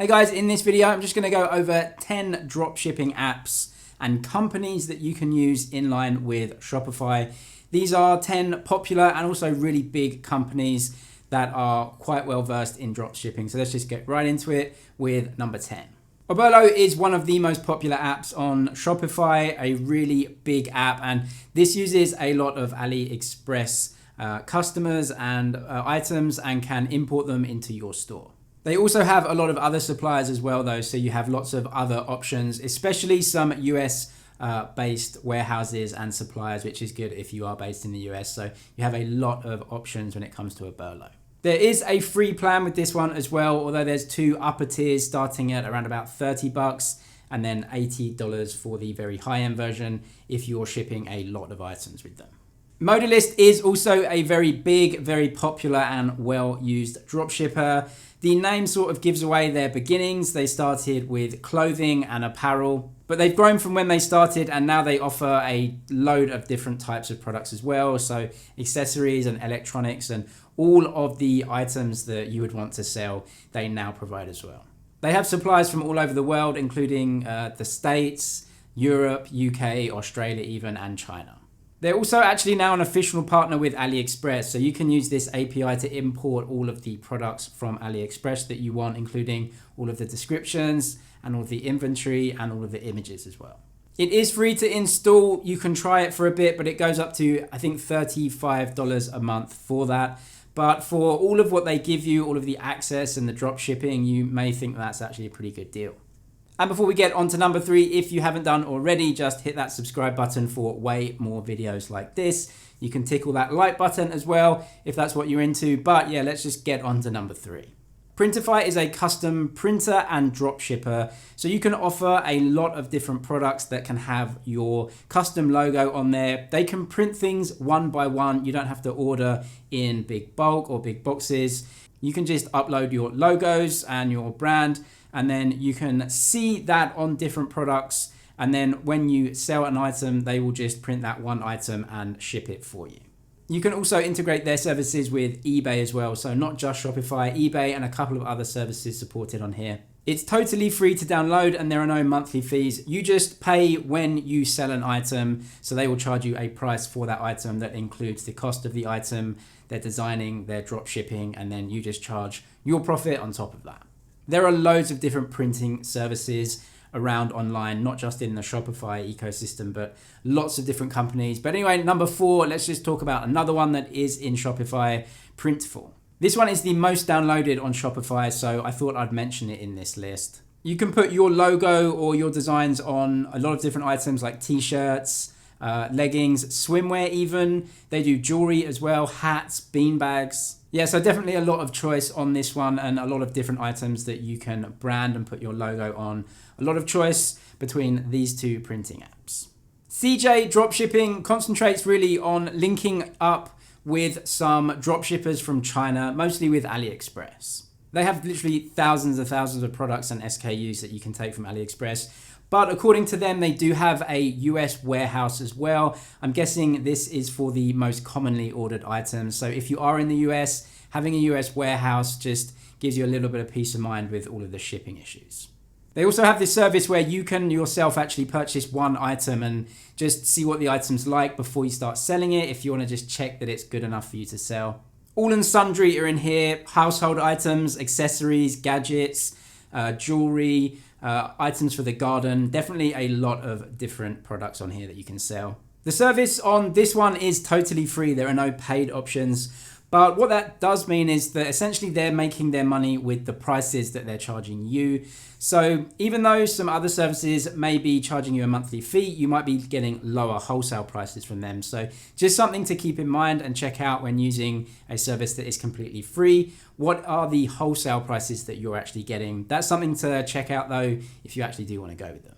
Hey guys, in this video, I'm just going to go over 10 dropshipping apps and companies that you can use in line with Shopify. These are 10 popular and also really big companies that are quite well versed in dropshipping. So let's just get right into it with number 10. Oberlo is one of the most popular apps on Shopify, a really big app, and this uses a lot of AliExpress customers and items and can import them into your store. They also have a lot of other suppliers as well though, so you have lots of other options, especially some US based warehouses and suppliers, which is good if you are based in the US. So you have a lot of options when it comes to Oberlo. There is a free plan with this one as well, although there's two upper tiers starting at around about $30 and then $80 for the very high-end version if you're shipping a lot of items with them. Modalyst is also a very big, very popular and well-used dropshipper. The name sort of gives away their beginnings. They started with clothing and apparel, but they've grown from when they started and now they offer a load of different types of products as well. So accessories and electronics and all of the items that you would want to sell, they now provide as well. They have suppliers from all over the world, including the States, Europe, UK, Australia even, and China. They're also actually now an official partner with AliExpress, so you can use this API to import all of the products from AliExpress that you want, including all of the descriptions and all of the inventory and all of the images as well. It is free to install. You can try it for a bit, but it goes up to, I think, $35 a month for that. But for all of what they give you, all of the access and the drop shipping, you may think that's actually a pretty good deal. And before we get on to number 3, if you haven't done already, just hit that subscribe button for way more videos like this. You can tickle that like button as well if that's what you're into. But yeah, let's just get on to number 3. Printify is a custom printer and drop shipper. So you can offer a lot of different products that can have your custom logo on there. They can print things one by one. You don't have to order in big bulk or big boxes. You can just upload your logos and your brand, and then you can see that on different products. And then when you sell an item, they will just print that one item and ship it for you. You can also integrate their services with eBay as well. So not just Shopify, eBay and a couple of other services supported on here. It's totally free to download and there are no monthly fees. You just pay when you sell an item. So they will charge you a price for that item that includes the cost of the item, their designing, their drop shipping, and then you just charge your profit on top of that. There are loads of different printing services around online, not just in the Shopify ecosystem, but lots of different companies. But anyway, number 4, let's just talk about another one that is in Shopify, Printful. This one is the most downloaded on Shopify, so I thought I'd mention it in this list. You can put your logo or your designs on a lot of different items like t-shirts, leggings, swimwear even. They do jewelry as well, hats, beanbags. Yeah, so definitely a lot of choice on this one and a lot of different items that you can brand and put your logo on. A lot of choice between these two printing apps. CJDropshipping concentrates really on linking up with some dropshippers from China, mostly with AliExpress. They have literally thousands and thousands of products and SKUs that you can take from AliExpress. But according to them, they do have a US warehouse as well. I'm guessing this is for the most commonly ordered items. So if you are in the US, having a US warehouse just gives you a little bit of peace of mind with all of the shipping issues. They also have this service where you can yourself actually purchase one item and just see what the item's like before you start selling it, if you want to just check that it's good enough for you to sell. All and sundry are in here: household items, accessories, gadgets, jewelry, items for the garden. Definitely a lot of different products on here that you can sell. The service on this one is totally free. There are no paid options. But what that does mean is that essentially they're making their money with the prices that they're charging you. So even though some other services may be charging you a monthly fee, you might be getting lower wholesale prices from them. So just something to keep in mind and check out when using a service that is completely free. What are the wholesale prices that you're actually getting? That's something to check out though if you actually do want to go with them.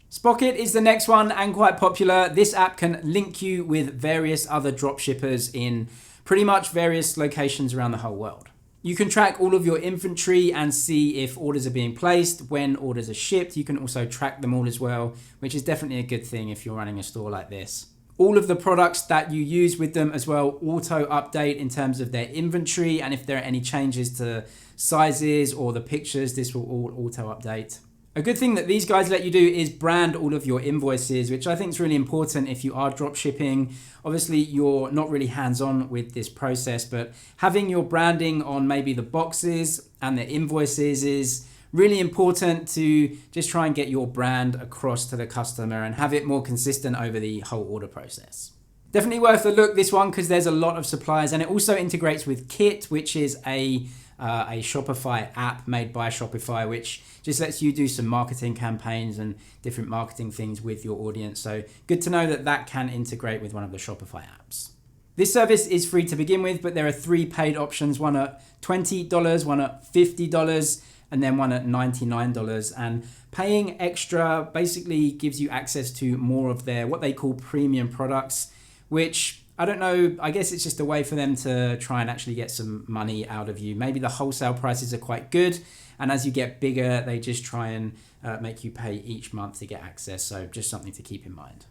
Spocket is the next one and quite popular. This app can link you with various other dropshippers in pretty much various locations around the whole world. You can track all of your inventory and see if orders are being placed, when orders are shipped. You can also track them all as well, which is definitely a good thing if you're running a store like this. All of the products that you use with them as well auto update in terms of their inventory, and if there are any changes to sizes or the pictures, this will all auto update. A good thing that these guys let you do is brand all of your invoices, which I think is really important if you are drop shipping. Obviously, you're not really hands-on with this process, but having your branding on maybe the boxes and the invoices is really important to just try and get your brand across to the customer and have it more consistent over the whole order process. Definitely worth a look, this one, because there's a lot of suppliers, and it also integrates with Kit, which is a Shopify app made by Shopify, which just lets you do some marketing campaigns and different marketing things with your audience. So good to know that that can integrate with one of the Shopify apps. This service is free to begin with, but there are 3 paid options, one at $20, one at $50, and then one at $99. And paying extra basically gives you access to more of their what they call premium products, which I don't know, I guess it's just a way for them to try and actually get some money out of you. Maybe the wholesale prices are quite good, and as you get bigger, they just try and make you pay each month to get access. So just something to keep in mind.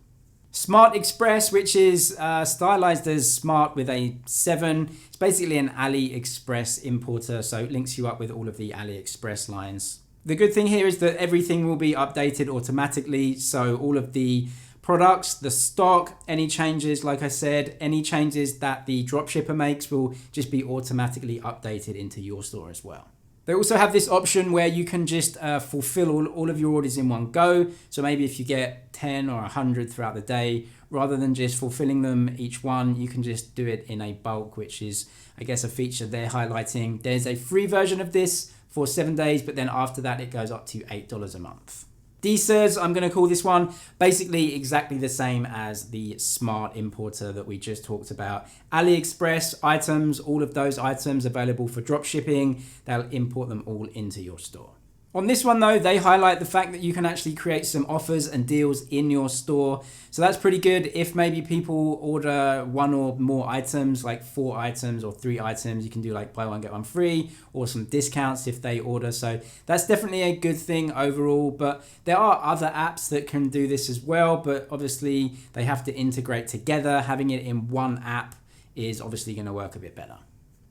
Smart Express, which is stylized as smart with a 7. It's basically an AliExpress importer, so it links you up with all of the AliExpress lines. The good thing here is that everything will be updated automatically, so all of the products, the stock, any changes, like I said, any changes that the dropshipper makes will just be automatically updated into your store as well. They also have this option where you can just fulfill all of your orders in one go. So maybe if you get 10 or 100 throughout the day, rather than just fulfilling them each one, you can just do it in a bulk, which is, I guess, a feature they're highlighting. There's a free version of this for 7 days, but then after that, it goes up to $8 a month. DSers, I'm going to call this one, basically exactly the same as the smart importer that we just talked about. AliExpress items, all of those items available for drop shipping, they'll import them all into your store. On this one though, they highlight the fact that you can actually create some offers and deals in your store. So that's pretty good if maybe people order 1 or more items, like 4 items or 3 items, you can do like buy one, get one free, or some discounts if they order. So that's definitely a good thing overall, but there are other apps that can do this as well, but obviously they have to integrate together. Having it in one app is obviously going to work a bit better.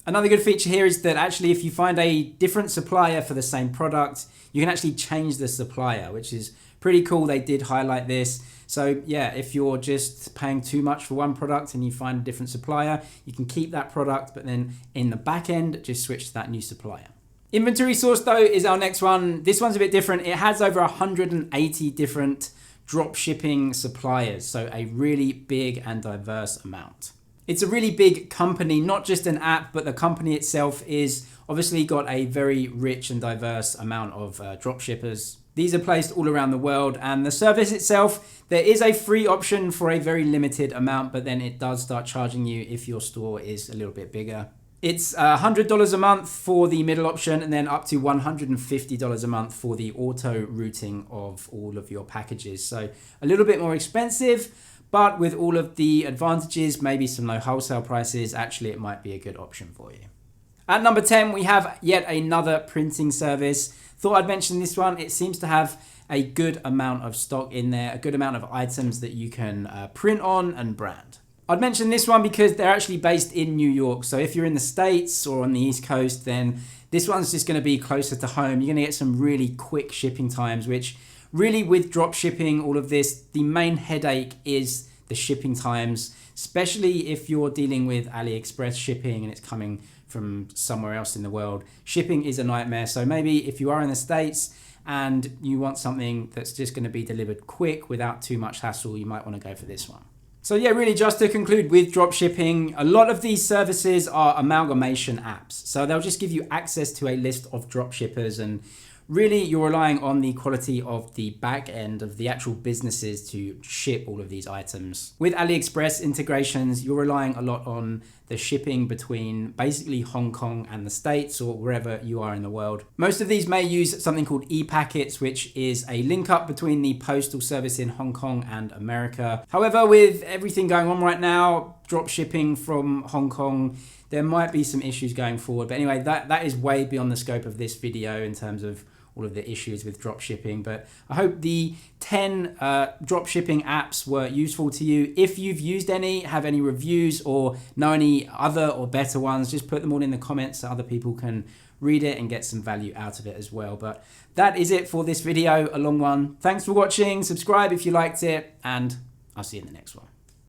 Another good feature here is that actually if you find a different supplier for the same product, you can actually change the supplier, which is pretty cool. They did highlight this. So yeah, if you're just paying too much for one product and you find a different supplier, you can keep that product, but then in the back end, just switch to that new supplier. Inventory source though is our next one. This one's a bit different. It has over 180 different drop shipping suppliers. So a really big and diverse amount. It's a really big company, not just an app, but the company itself is obviously got a very rich and diverse amount of drop shippers. These are placed all around the world, and the service itself, there is a free option for a very limited amount, but then it does start charging you if your store is a little bit bigger. It's $100 a month for the middle option, and then up to $150 a month for the auto routing of all of your packages. So a little bit more expensive, but with all of the advantages, maybe some low wholesale prices, actually it might be a good option for you. At number 10, we have yet another printing service. Thought I'd mention this one. It seems to have a good amount of stock in there, a good amount of items that you can print on and brand. I'd mention this one because they're actually based in New York. So if you're in the States or on the East Coast, then this one's just going to be closer to home. You're going to get some really quick shipping times, which really with drop shipping, all of this, the main headache is the shipping times, especially if you're dealing with AliExpress shipping and it's coming from somewhere else in the world. Shipping is a nightmare. So maybe if you are in the States and you want something that's just going to be delivered quick without too much hassle, you might want to go for this one. So yeah, really just to conclude with drop shipping, a lot of these services are amalgamation apps. So they'll just give you access to a list of drop shippers, and really you're relying on the quality of the back end of the actual businesses to ship all of these items. With AliExpress integrations, you're relying a lot on the shipping between basically Hong Kong and the States or wherever you are in the world. Most of these may use something called e-packets, which is a link up between the postal service in Hong Kong and America. However, with everything going on right now, drop shipping from Hong Kong, there might be some issues going forward. But anyway, that is way beyond the scope of this video in terms of all of the issues with drop shipping. But I hope the 10 drop shipping apps were useful to you. If you've used any, have any reviews, or know any other or better ones, just put them all in the comments so other people can read it and get some value out of it as well. But that is it for this video, a long one. Thanks for watching. Subscribe if you liked it, and I'll see you in the next one.